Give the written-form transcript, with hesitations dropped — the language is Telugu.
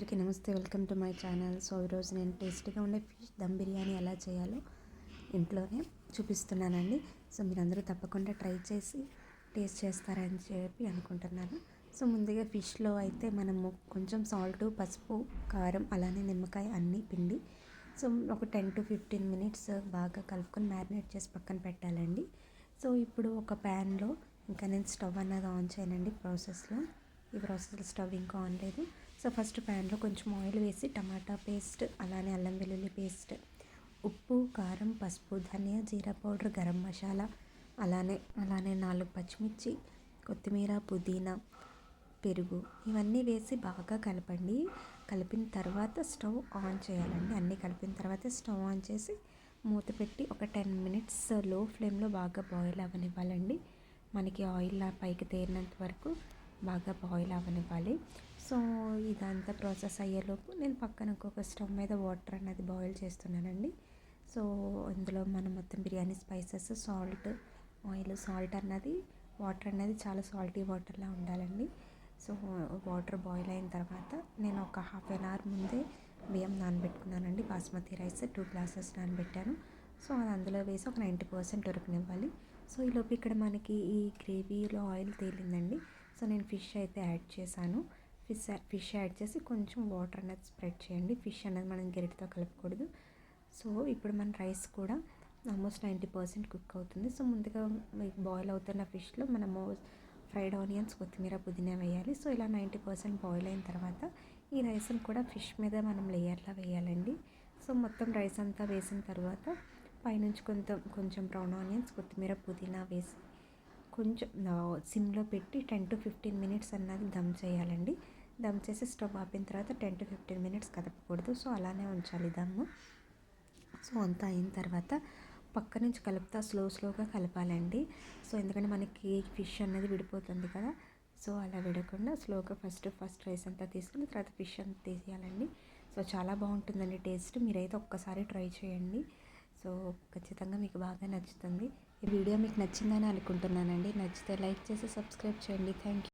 అందరికీ నమస్తే, welcome to my channel. So ఈరోజు నేను టేస్టీగా ఉండే ఫిష్ దమ్ బిర్యానీ ఎలా చేయాలో ఇంట్లోనే చూపిస్తున్నానండి. సో మీరందరూ తప్పకుండా ట్రై చేసి టేస్ట్ చేస్తారని చెప్పి అనుకుంటున్నాను. సో ముందుగా ఫిష్లో అయితే మనము కొంచెం సాల్ట్, పసుపు, కారం, అలానే నిమ్మకాయ అన్నీ పిండి సో ఒక 10 to 15 minutes బాగా కలుపుకొని మ్యారినేట్ చేసి పక్కన పెట్టాలండి. సో ఇప్పుడు ఒక ప్యాన్లో ఇంకా నేను స్టవ్ అన్నది ఆన్ చేయనండి. ఈ ప్రాసెస్లో స్టవ్ ఇంకా ఆన్ లేదు. సో ఫస్ట్ ప్యాన్లో కొంచెం ఆయిల్ వేసి టమాటా పేస్ట్, అలానే అల్లం వెల్లుల్లి పేస్ట్, ఉప్పు, కారం, పసుపు, ధనియా, జీరా పౌడర్, గరం మసాలా, అలానే 4 పచ్చిమిర్చి, కొత్తిమీర, పుదీనా, పెరుగు ఇవన్నీ వేసి బాగా కలపండి. కలిపిన తర్వాత స్టవ్ ఆన్ చేయాలండి. అన్నీ కలిపిన తర్వాత స్టవ్ ఆన్ చేసి మూత పెట్టి ఒక 10 minutes లో ఫ్లేమ్లో బాగా బాయిల్ అవ్వనివ్వాలండి. మనకి ఆయిల్ పైకి తేరినంత వరకు బాగా బాయిల్ అవ్వనివ్వాలి. సో ఇదంతా ప్రాసెస్ అయ్యేలోపు నేను పక్కన ఇంకొక స్టవ్ మీద వాటర్ అన్నది బాయిల్ చేస్తున్నానండి. సో ఇందులో మనం మొత్తం biryani spices, salt, oil, salt అన్నది వాటర్ అన్నది చాలా సాల్టీ వాటర్లా ఉండాలండి. సో వాటర్ బాయిల్ అయిన తర్వాత నేను ఒక హాఫ్ అన్ అవర్ ముందే బియ్యం నానబెట్టుకున్నానండి. బాస్మతి రైస్ 2 glasses నానబెట్టాను. సో అది అందులో వేసి ఒక 90% ఉడకనివ్వాలి. సో ఈలోపు ఇక్కడ మనకి ఈ గ్రేవీలో ఆయిల్ తేలిందండి. సో నేను ఫిష్ అయితే యాడ్ చేశాను. ఫిష్ యాడ్ చేసి కొంచెం వాటర్ అనేది స్ప్రెడ్ చేయండి. ఫిష్ అనేది మనం గరిటతో కలపకూడదు. సో ఇప్పుడు మన రైస్ కూడా ఆల్మోస్ట్ 90% కుక్ అవుతుంది. సో ముందుగా బాయిల్ అవుతున్న ఫిష్లో మనము ఫ్రైడ్ ఆనియన్స్, కొత్తిమీర, పుదీనా వేయాలి. సో ఇలా 90% బాయిల్ అయిన తర్వాత ఈ రైస్ని కూడా ఫిష్ మీద మనం లేయర్లా వేయాలండి. సో మొత్తం రైస్ అంతా వేసిన తర్వాత పైనుంచి కొంచెం బ్రౌన్ ఆనియన్స్, కొత్తిమీర, పుదీనా వేసి కొంచెం సిమ్లో పెట్టి 10 to 15 minutes అన్నది దమ్ చేయాలండి. దమ్ చేసి స్టవ్ ఆపిన తర్వాత 10 to 15 minutes కదపకూడదు. సో అలానే ఉంచాలి దమ్ము. సో అంతా అయిన తర్వాత పక్క నుంచి కలుపుతా స్లోగా కలపాలండి. సో ఎందుకంటే మనకి ఫిష్ అన్నది విడిపోతుంది కదా. సో అలా విడకుండా స్లోగా ఫస్ట్ రైస్ అంతా తీసుకుని తర్వాత ఫిష్ అంతా తీసేయాలండి. సో చాలా బాగుంటుందండి టేస్ట్. మీరైతే ఒక్కసారి ట్రై చేయండి. సో ఖచ్చితంగా మీకు బాగా నచ్చుతుంది. ఈ వీడియో మీకు నచ్చిందని అనుకుంటున్నానండి. నచ్చితే లైక్ చేసి సబ్స్క్రైబ్ చేయండి. Thank you.